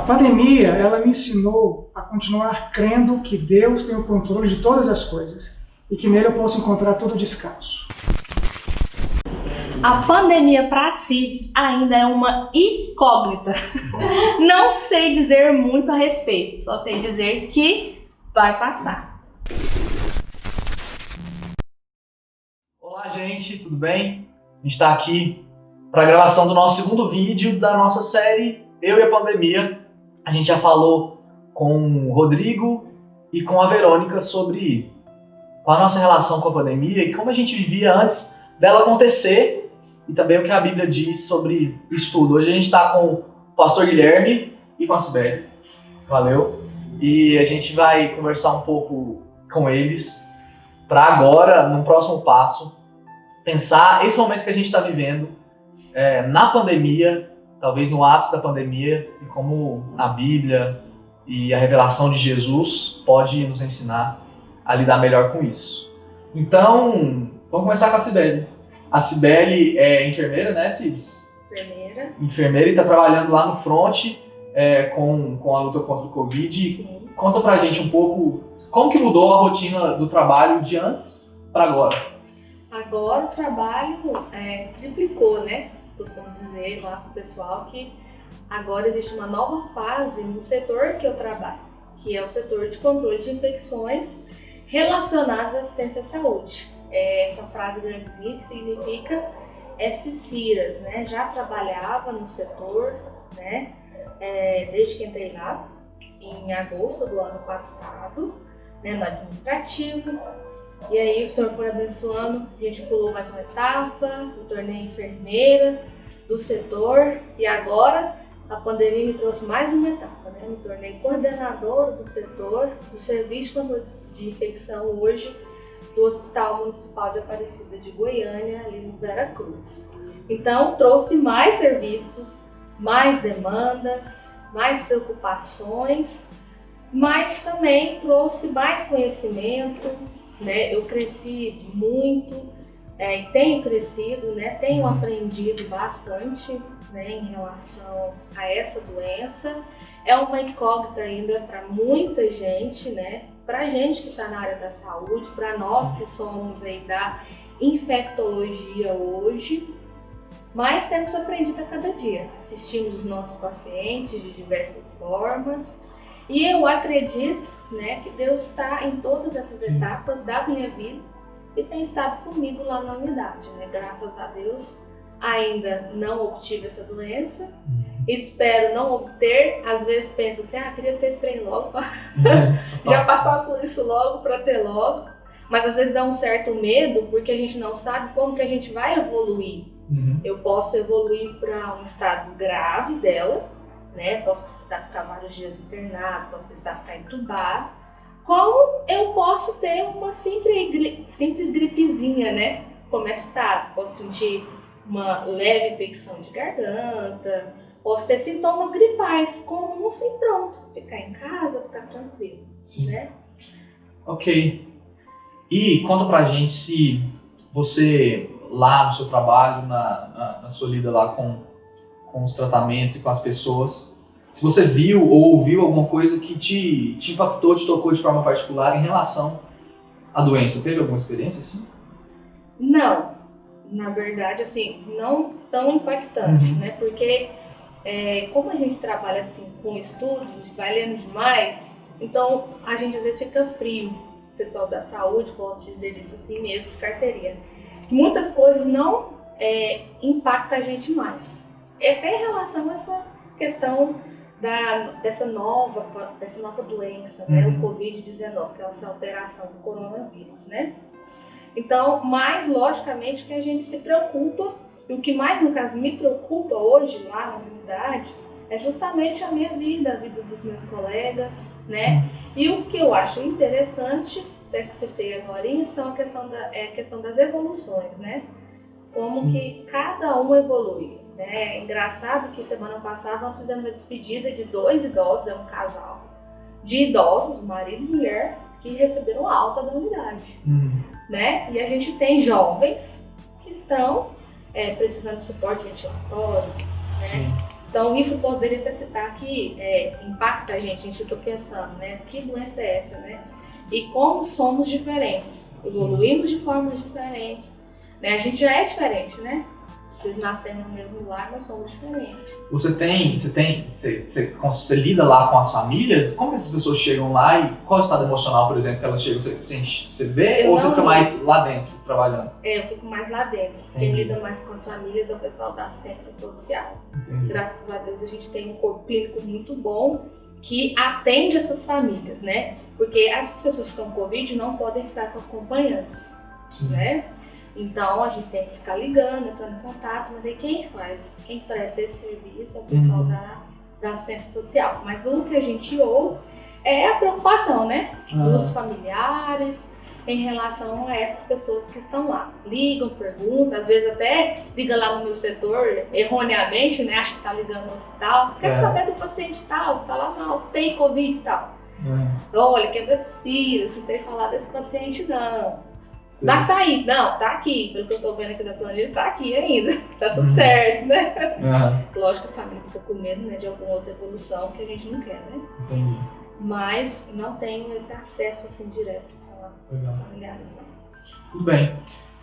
pandemia, ela me ensinou a continuar crendo que Deus tem o controle de todas as coisas e que nele eu posso encontrar todo o descanso. A pandemia para a CIBS ainda é uma incógnita. Não sei dizer muito a respeito, só sei dizer que vai passar. Olá, gente, tudo bem? A gente está aqui para a gravação do nosso segundo vídeo da nossa série Eu e a Pandemia. A gente já falou com o Rodrigo e com a Verônica sobre a nossa relação com a pandemia e como a gente vivia antes dela acontecer e também o que a Bíblia diz sobre isso tudo. Hoje a gente está com o pastor Guilherme e com a Sibeli. Valeu! E a gente vai conversar um pouco com eles para agora, num próximo passo, pensar esse momento que a gente está vivendo na pandemia, talvez no ápice da pandemia, e como a Bíblia e a revelação de Jesus pode nos ensinar a lidar melhor com isso. Então, vamos começar com a Sibeli. A Sibeli é enfermeira, né, Cibs? Enfermeira. Enfermeira e está trabalhando lá no front com a luta contra o Covid. Sim. Conta pra gente um pouco como que mudou a rotina do trabalho de antes para agora. Agora o trabalho triplicou, né? Costumo dizer lá pro pessoal que agora existe uma nova fase no setor que eu trabalho, que é o setor de controle de infecções relacionadas à assistência à saúde. Essa frase grandezinha que significa SCIRAS, né? Já trabalhava no setor, né? Desde que entrei lá, em agosto do ano passado, né? No administrativo. E aí o Senhor foi abençoando, a gente pulou mais uma etapa, me tornei enfermeira do setor e agora a pandemia me trouxe mais uma etapa, né? Me tornei coordenadora do setor do serviço de controle de infecção hoje do Hospital Municipal de Aparecida de Goiânia, ali no Vera Cruz. Então trouxe mais serviços, mais demandas, mais preocupações, mas também trouxe mais conhecimento, né? Eu cresci muito, e tenho crescido, né? Tenho aprendido bastante, né? Em relação a essa doença. É uma incógnita ainda para muita gente, né? Para gente que está na área da saúde, para nós que somos aí da infectologia hoje, mas temos aprendido a cada dia. Assistimos os nossos pacientes de diversas formas e eu acredito, né, que Deus está em todas essas etapas da minha vida e tem estado comigo lá na unidade, né? Graças a Deus ainda não obtive essa doença, espero não obter. Às vezes penso assim, queria ter esse trem logo, já passar por isso logo para ter logo, mas às vezes dá um certo medo porque a gente não sabe como que a gente vai evoluir. Eu posso evoluir para um estado grave dela, né? Posso precisar ficar vários dias internado, posso precisar ficar entubado. Como eu posso ter uma simples gripezinha, né? Como estado, posso sentir uma leve infecção de garganta, posso ter sintomas gripais comuns e pronto, ficar em casa, ficar tranquilo. Sim. Né? Ok. E conta pra gente se você, lá no seu trabalho, na sua lida lá com os tratamentos e com as pessoas, se você viu ou ouviu alguma coisa que te impactou, te tocou de forma particular em relação à doença. Teve alguma experiência assim? Não, na verdade, assim, não tão impactante, né? Porque como a gente trabalha assim com estudos, vai lendo demais, então a gente às vezes fica frio. O pessoal da saúde pode dizer isso assim mesmo, de carteirinha. Muitas coisas não impactam a gente mais. Até em relação a essa questão dessa nova doença, né? O Covid-19, que é essa alteração do coronavírus, né? Então, mais logicamente que a gente se preocupa, e o que mais, no caso, me preocupa hoje lá na unidade é justamente a minha vida, a vida dos meus colegas, né? E o que eu acho interessante, até que citei agora, são a questão das evoluções, né? Como que cada um evolui. É engraçado que semana passada nós fizemos a despedida de 2 idosos, um casal de idosos, marido e mulher, que receberam alta da unidade. Né? E a gente tem jovens que estão precisando de suporte ventilatório, né? Então, isso poderia até citar que impacta a gente está pensando, né? Que doença é essa, né? E como somos diferentes, evoluímos de formas diferentes, né? A gente já é diferente, né? Vocês nasceram no mesmo lar, mas somos diferentes. Você lida lá com as famílias? Como que essas pessoas chegam lá e qual é o estado emocional, por exemplo, que elas chegam? Você vê ou você fica mais lá dentro, trabalhando? Eu fico mais lá dentro. Quem lida mais com as famílias é o pessoal da assistência social. Entendi. Graças a Deus a gente tem um corpo clínico muito bom que atende essas famílias, né? Porque essas pessoas que estão com Covid não podem ficar com acompanhantes, né? Então a gente tem que ficar ligando, entrando em contato, mas aí quem presta esse serviço é o pessoal da assistência social. Mas o que a gente ouve é a preocupação, né? Dos familiares em relação a essas pessoas que estão lá. Ligam, perguntam, às vezes até liga lá no meu setor, erroneamente, né? Acha que tá ligando no hospital, quer saber do paciente tal, tá lá não, tem Covid e tal. Olha, que é da Cira, se você falar desse paciente, não. Vai sair, não, tá aqui, pelo que eu tô vendo aqui da planilha, tá aqui ainda, tá tudo certo, né? Lógico que a família fica com medo, né, de alguma outra evolução que a gente não quer, né? Entendi. Mas não tenho esse acesso assim direto com os familiares, não. Tudo bem.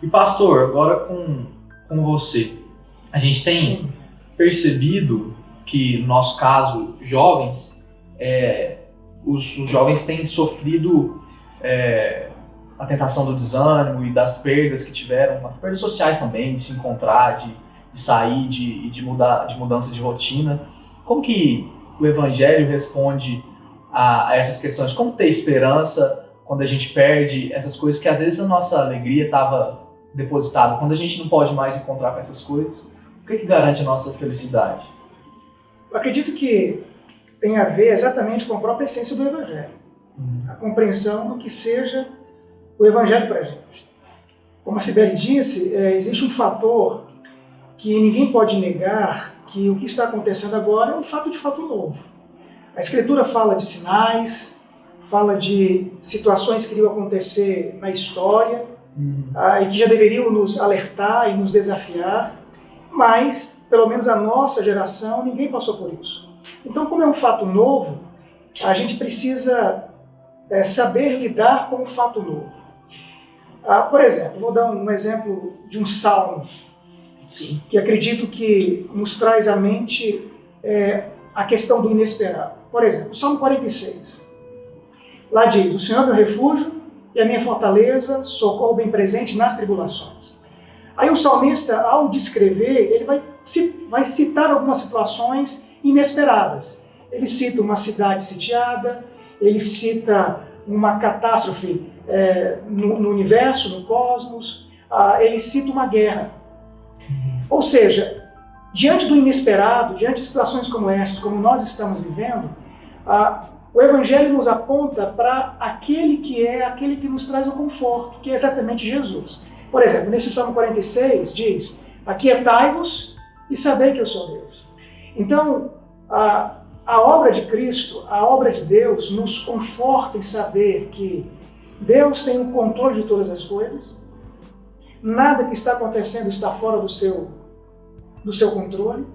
E pastor, agora com você, a gente tem percebido que, no nosso caso, jovens, os jovens têm sofrido a tentação do desânimo e das perdas que tiveram, as perdas sociais também, de se encontrar, de sair, de mudança de rotina. Como que o Evangelho responde a essas questões? Como ter esperança quando a gente perde essas coisas que às vezes a nossa alegria estava depositada? Quando a gente não pode mais encontrar com essas coisas, o que garante a nossa felicidade? Eu acredito que tem a ver exatamente com a própria essência do Evangelho. A compreensão do que seja o Evangelho para a gente. Como a Sibeli disse, existe um fator que ninguém pode negar, que o que está acontecendo agora é um fato de fato novo. A Escritura fala de sinais, fala de situações que iriam acontecer na história, e que já deveriam nos alertar e nos desafiar, mas, pelo menos a nossa geração, ninguém passou por isso. Então, como é um fato novo, a gente precisa saber lidar com o fato novo. Por exemplo, vou dar um exemplo de um salmo, que acredito que nos traz à mente a questão do inesperado. Por exemplo, o Salmo 46. Lá diz: o Senhor é meu refúgio e a minha fortaleza, socorro bem presente nas tribulações. Aí o salmista, ao descrever, ele vai citar algumas situações inesperadas. Ele cita uma cidade sitiada, ele cita uma catástrofe no universo, no cosmos, ele cita uma guerra. Ou seja, diante do inesperado, diante de situações como essas, como nós estamos vivendo, o Evangelho nos aponta para aquele que nos traz o conforto, que é exatamente Jesus. Por exemplo, nesse Salmo 46 diz: aquietai-vos e sabei que eu sou Deus. Então, a obra de Cristo, a obra de Deus, nos conforta em saber que Deus tem o controle de todas as coisas, nada que está acontecendo está fora do seu controle,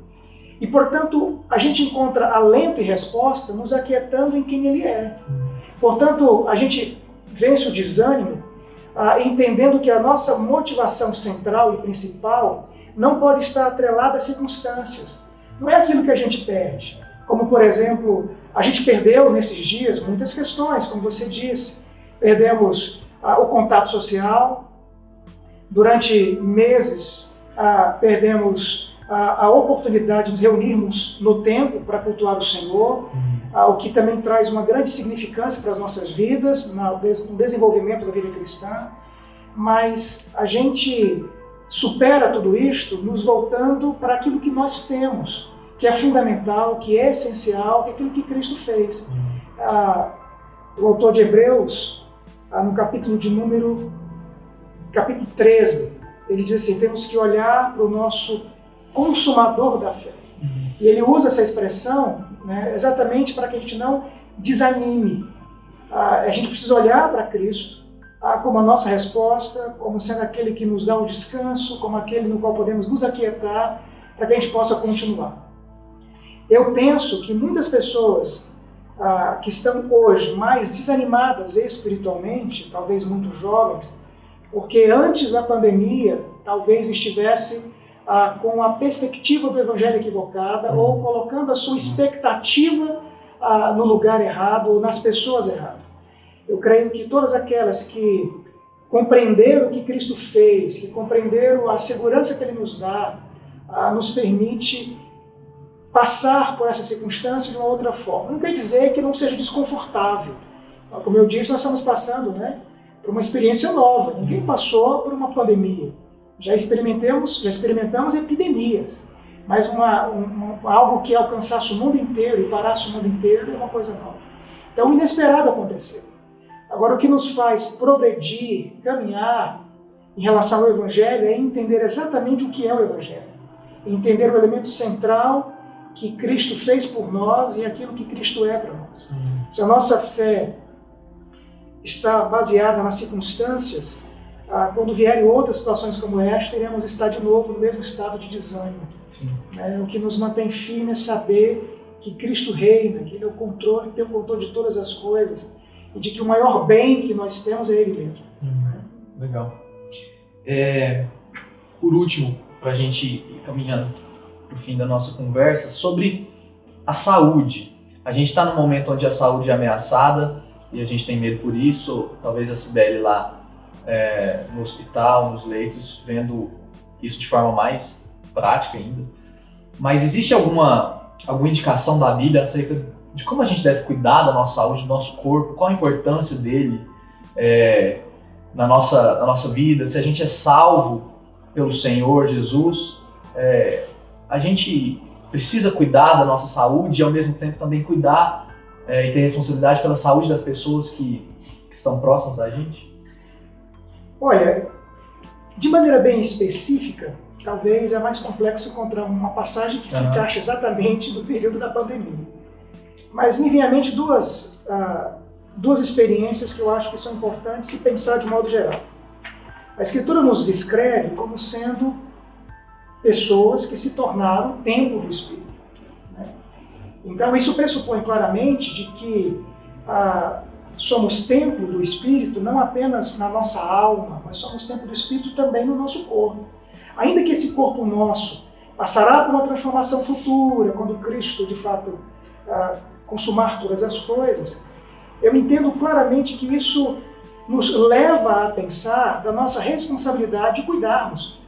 e, portanto, a gente encontra alento e resposta nos aquietando em quem Ele é. Portanto, a gente vence o desânimo entendendo que a nossa motivação central e principal não pode estar atrelada às circunstâncias. Não é aquilo que a gente perde. Como, por exemplo, a gente perdeu nesses dias muitas questões, como você disse. Perdemos o contato social. Durante meses, perdemos a oportunidade de nos reunirmos no templo para cultuar o Senhor, o que também traz uma grande significância para as nossas vidas, no desenvolvimento da vida cristã. Mas a gente supera tudo isto nos voltando para aquilo que nós temos, que é fundamental, que é essencial, que é aquilo que Cristo fez. O autor de Hebreus, no capítulo 13, ele diz assim: temos que olhar para o nosso consumador da fé. E ele usa essa expressão, né, exatamente para que a gente não desanime. A gente precisa olhar para Cristo como a nossa resposta, como sendo aquele que nos dá o descanso, como aquele no qual podemos nos aquietar, para que a gente possa continuar. eu penso que muitas pessoas que estão hoje mais desanimadas espiritualmente, talvez muito jovens, porque antes da pandemia talvez estivesse com a perspectiva do evangelho equivocada ou colocando a sua expectativa no lugar errado ou nas pessoas erradas. Eu creio que todas aquelas que compreenderam o que Cristo fez, que compreenderam a segurança que Ele nos dá, nos permite passar por essa circunstância de uma outra forma. Não quer dizer que não seja desconfortável. Como eu disse, nós estamos passando, né, por uma experiência nova. Ninguém passou por uma pandemia. Já experimentamos epidemias. Mas algo que alcançasse o mundo inteiro e parasse o mundo inteiro é uma coisa nova. Então, o inesperado aconteceu. Agora, o que nos faz progredir, caminhar em relação ao Evangelho é entender exatamente o que é o Evangelho. Entender o elemento central que Cristo fez por nós e aquilo que Cristo é para nós. Se a nossa fé está baseada nas circunstâncias, quando vierem outras situações como esta, iremos estar de novo no mesmo estado de desânimo. O que nos mantém firme é saber que Cristo reina, que Ele tem o controle de todas as coisas e de que o maior bem que nós temos é Ele mesmo. Legal. Por último, para a gente ir caminhando para o fim da nossa conversa, sobre a saúde. A gente está num momento onde a saúde é ameaçada e a gente tem medo por isso. Talvez a Cibele lá no hospital, nos leitos, vendo isso de forma mais prática ainda. Mas existe alguma indicação da Bíblia acerca de como a gente deve cuidar da nossa saúde, do nosso corpo, qual a importância dele na nossa vida, se a gente é salvo pelo Senhor Jesus, a gente precisa cuidar da nossa saúde e ao mesmo tempo também cuidar e ter responsabilidade pela saúde das pessoas que estão próximas da gente? Olha, de maneira bem específica, talvez é mais complexo encontrar uma passagem que se encaixe exatamente no período da pandemia. Mas me vem à mente duas experiências que eu acho que são importantes se pensar de modo geral. A Escritura nos descreve como sendo pessoas que se tornaram templo do Espírito. Então isso pressupõe claramente de que somos templo do Espírito não apenas na nossa alma, mas somos templo do Espírito também no nosso corpo. Ainda que esse corpo nosso passará por uma transformação futura, quando Cristo de fato consumar todas as coisas, eu entendo claramente que isso nos leva a pensar da nossa responsabilidade de cuidarmos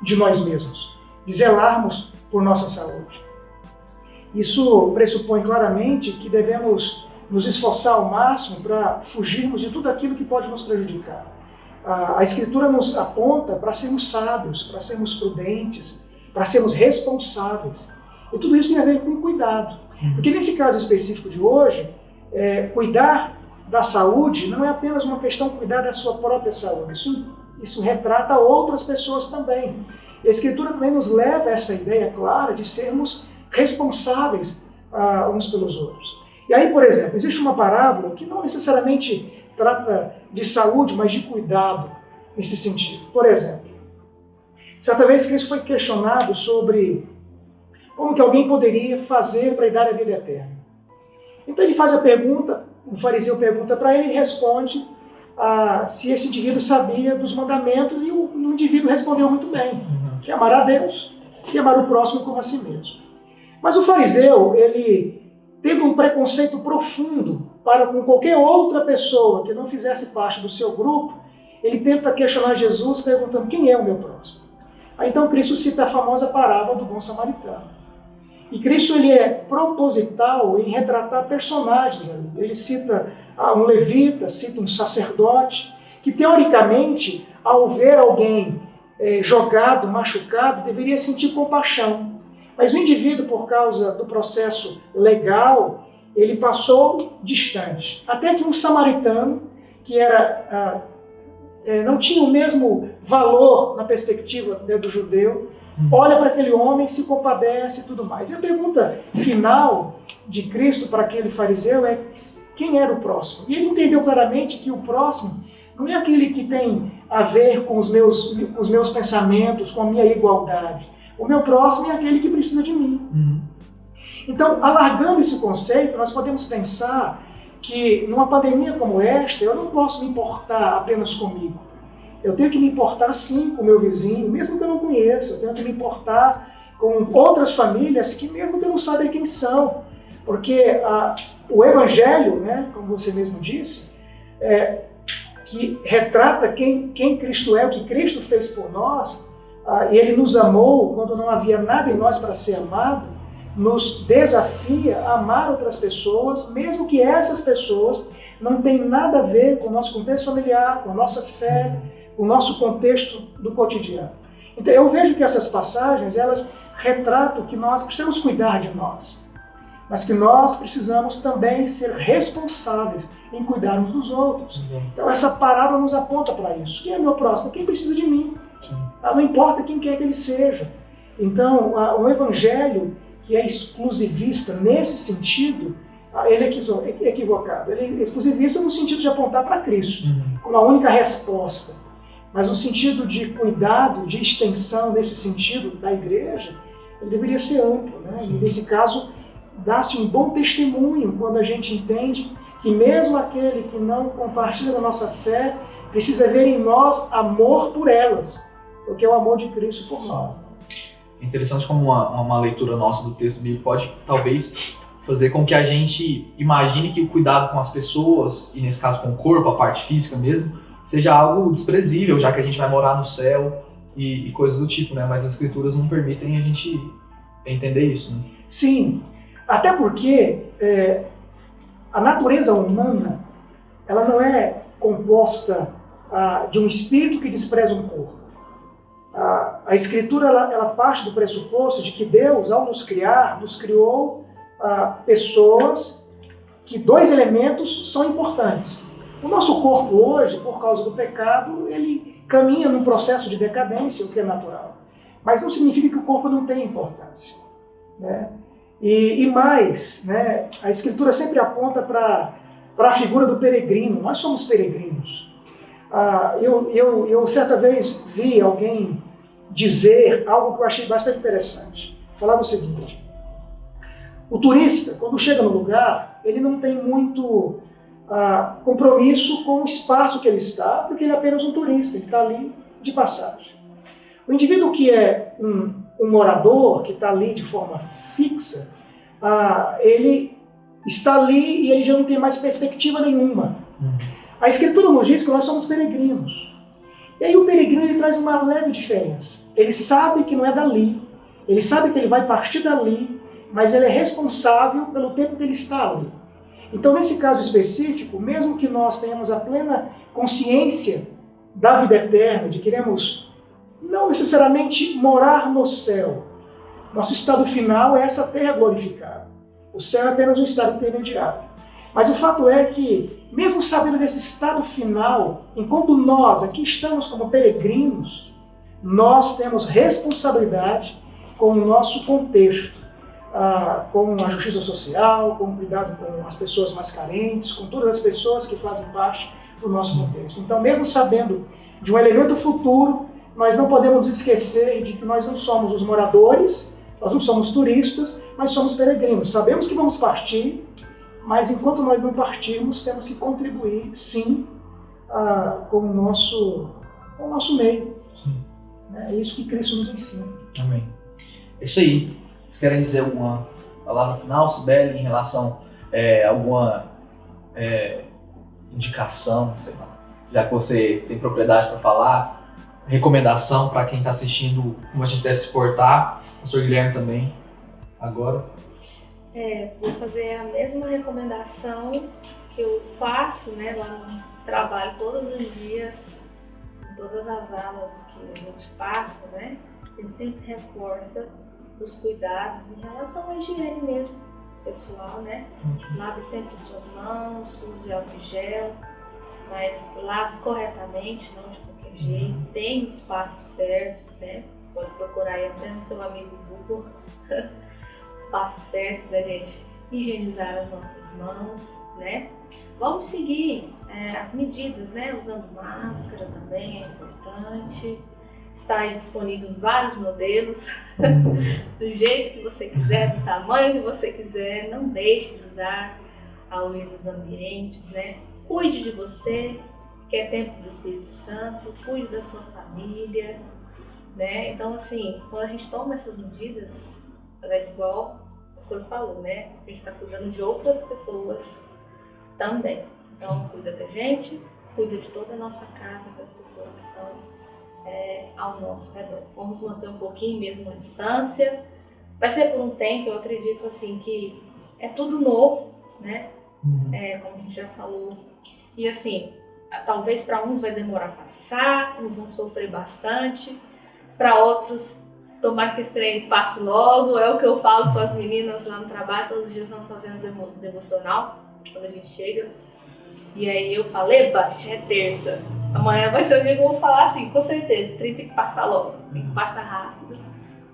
de nós mesmos, de zelarmos por nossa saúde. Isso pressupõe claramente que devemos nos esforçar ao máximo para fugirmos de tudo aquilo que pode nos prejudicar. A Escritura nos aponta para sermos sábios, para sermos prudentes, para sermos responsáveis. E tudo isso tem a ver com cuidado. Porque nesse caso específico de hoje, cuidar da saúde não é apenas uma questão de cuidar da sua própria saúde. Isso retrata outras pessoas também. A Escritura também nos leva a essa ideia clara de sermos responsáveis uns pelos outros. E aí, por exemplo, existe uma parábola que não necessariamente trata de saúde, mas de cuidado nesse sentido. Por exemplo, certa vez Cristo foi questionado sobre como que alguém poderia fazer para dar a vida eterna. Então ele faz a pergunta, o fariseu pergunta para ele, ele responde se esse indivíduo sabia dos mandamentos e o indivíduo respondeu muito bem, que é amar a Deus e amar o próximo como a si mesmo. Mas o fariseu, ele teve um preconceito profundo para com qualquer outra pessoa que não fizesse parte do seu grupo, ele tenta questionar Jesus perguntando quem é o meu próximo. Aí então Cristo cita a famosa parábola do bom samaritano. E Cristo ele é proposital em retratar personagens ali. Ele cita um levita, cita um sacerdote, que teoricamente, ao ver alguém jogado, machucado, deveria sentir compaixão. Mas o indivíduo, por causa do processo legal, ele passou distante. Até que um samaritano, que não tinha o mesmo valor na perspectiva do judeu, olha para aquele homem, se compadece e tudo mais. E a pergunta final de Cristo para aquele fariseu é quem era o próximo? E ele entendeu claramente que o próximo não é aquele que tem a ver com os meus pensamentos, com a minha igualdade. O meu próximo é aquele que precisa de mim. Então, alargando esse conceito, nós podemos pensar que numa pandemia como esta, eu não posso me importar apenas comigo. Eu tenho que me importar sim com o meu vizinho, mesmo que eu não conheça. Eu tenho que me importar com outras famílias que mesmo que eu não saiba quem são. Porque o Evangelho, né, como você mesmo disse, que retrata quem Cristo é, o que Cristo fez por nós, e Ele nos amou quando não havia nada em nós para ser amado, nos desafia a amar outras pessoas, mesmo que essas pessoas não tenham nada a ver com o nosso contexto familiar, com a nossa fé, com o nosso contexto do cotidiano. Então eu vejo que essas passagens, elas retratam que nós precisamos cuidar de nós, mas que nós precisamos também ser responsáveis em cuidar uns dos outros. Então essa parábola nos aponta para isso. Quem é meu próximo? Quem precisa de mim? Não importa quem quer que ele seja. Então o Evangelho, que é exclusivista nesse sentido, ele é equivocado. Ele é exclusivista no sentido de apontar para Cristo, como a única resposta. Mas no sentido de cuidado, de extensão, nesse sentido da igreja, ele deveria ser amplo, né? E nesse caso, dá-se um bom testemunho quando a gente entende que mesmo aquele que não compartilha da nossa fé precisa ver em nós amor por elas, porque é o amor de Cristo por nós. É interessante como uma leitura nossa do texto bíblico pode, talvez, fazer com que a gente imagine que o cuidado com as pessoas, e nesse caso com o corpo, a parte física mesmo, seja algo desprezível, já que a gente vai morar no céu e coisas do tipo, né? Mas as escrituras não permitem a gente entender isso, né? Sim, até porque a natureza humana, ela não é composta de um espírito que despreza um corpo. A Escritura ela parte do pressuposto de que Deus, ao nos criar, nos criou pessoas que dois elementos são importantes. O nosso corpo hoje, por causa do pecado, ele caminha num processo de decadência, o que é natural. Mas não significa que o corpo não tenha importância, né? E mais, né, a Escritura sempre aponta para a figura do peregrino. Nós somos peregrinos. Eu certa vez vi alguém dizer algo que eu achei bastante interessante. Falava o seguinte: o turista, quando chega no lugar, ele não tem muito compromisso com o espaço que ele está, porque ele é apenas um turista, ele está ali de passagem. O indivíduo que é um morador, que está ali de forma fixa, ele está ali e ele já não tem mais perspectiva nenhuma. A Escritura nos diz que nós somos peregrinos. E aí o peregrino ele traz uma leve diferença. Ele sabe que não é dali, ele sabe que ele vai partir dali, mas ele é responsável pelo tempo que ele está ali. Então, nesse caso específico, mesmo que nós tenhamos a plena consciência da vida eterna, de que queremos não necessariamente morar no céu, nosso estado final é essa terra glorificada. O céu é apenas um estado intermediário. Mas o fato é que, mesmo sabendo desse estado final, enquanto nós aqui estamos como peregrinos, nós temos responsabilidade com o nosso contexto, com a justiça social, com o cuidado com as pessoas mais carentes, com todas as pessoas que fazem parte do nosso contexto. Então, mesmo sabendo de um elemento futuro, nós não podemos esquecer de que nós não somos os moradores, nós não somos turistas, mas somos peregrinos. Sabemos que vamos partir, mas enquanto nós não partirmos, temos que contribuir, sim, com o nosso meio. Sim. É isso que Cristo nos ensina. Amém. É isso aí. Vocês querem dizer alguma palavra final, Cibele, em relação a alguma indicação, sei lá, já que você tem propriedade para falar, recomendação para quem está assistindo, como a gente deve se portar, o Sr. Guilherme também, agora? Vou fazer a mesma recomendação que eu faço, né, lá no trabalho todos os dias, em todas as aulas que a gente passa, né, a gente sempre reforça os cuidados em relação à higiene mesmo, pessoal, né? Lave sempre suas mãos, use álcool gel, mas lave corretamente, não de qualquer jeito. Tem espaços certos, né? Você pode procurar aí até no seu amigo Google espaços certos da gente higienizar as nossas mãos, né? Vamos seguir as medidas, né? Usando máscara também é importante. Está aí disponíveis vários modelos, do jeito que você quiser, do tamanho que você quiser. Não deixe de usar ao ir nos ambientes, né? Cuide de você, que é tempo do Espírito Santo, cuide da sua família, né? Então, assim, quando a gente toma essas medidas, é igual o pastor falou, né? A gente está cuidando de outras pessoas também. Então, cuida da gente, cuida de toda a nossa casa, das pessoas que estão ao nosso redor. Vamos manter um pouquinho mesmo a distância. Vai ser por um tempo, eu acredito assim que é tudo novo, né? Como a gente já falou. E assim, talvez para uns vai demorar a passar, uns vão sofrer bastante, para outros, tomara que esse trem passe logo. É o que eu falo com as meninas lá no trabalho. Todos os dias nós fazemos devocional, quando a gente chega. E aí eu falo, eba, já é terça. Amanhã vai ser o dia que eu vou falar assim, com certeza. O trem tem que passar logo, tem que passar rápido,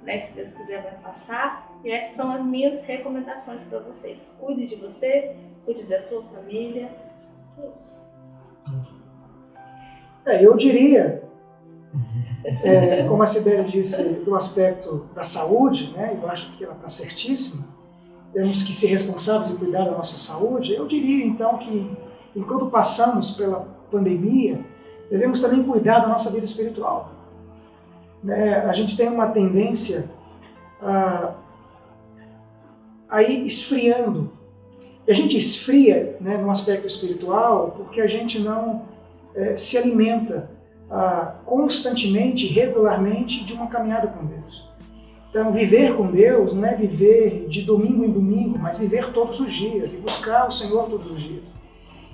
né? Se Deus quiser vai passar. E essas são as minhas recomendações para vocês. Cuide de você, cuide da sua família. Isso. Eu diria, como a Sibeli disse, do aspecto da saúde, né? Eu acho que ela está certíssima. Temos que ser responsáveis e cuidar da nossa saúde. Eu diria, então, que enquanto passamos pela pandemia, devemos também cuidar da nossa vida espiritual. A gente tem uma tendência a ir esfriando. E a gente esfria, né, no aspecto espiritual porque a gente não se alimenta constantemente, regularmente de uma caminhada com Deus. Então, viver com Deus não é viver de domingo em domingo, mas viver todos os dias e buscar o Senhor todos os dias.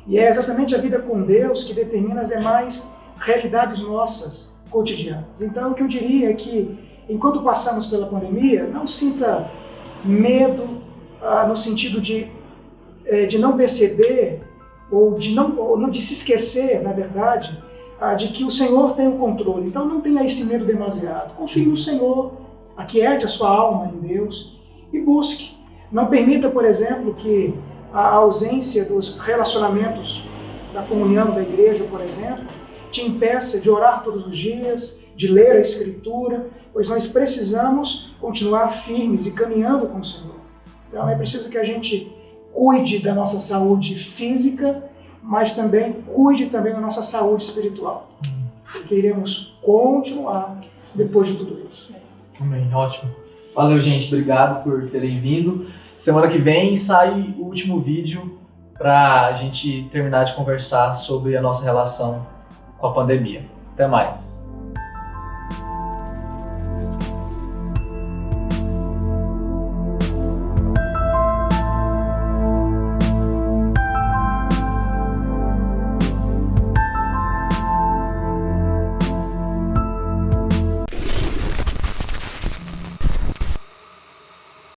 E é exatamente a vida com Deus que determina as demais realidades nossas, cotidianas. Então, o que eu diria é que, enquanto passamos pela pandemia, não sinta medo no sentido de não perceber ou de se esquecer, na verdade, de que o Senhor tem o controle. Então, não tenha esse medo demasiado. Confie no Senhor, aquiete a sua alma em Deus e busque. Não permita, por exemplo, que a ausência dos relacionamentos da comunhão da igreja, por exemplo, te impeça de orar todos os dias, de ler a Escritura, pois nós precisamos continuar firmes e caminhando com o Senhor. Então é preciso que a gente cuide da nossa saúde física, mas também cuide também da nossa saúde espiritual, porque iremos continuar depois de tudo isso. Amém, ótimo. Valeu, gente, obrigado por terem vindo. Semana que vem sai o último vídeo para a gente terminar de conversar sobre a nossa relação com a pandemia. Até mais!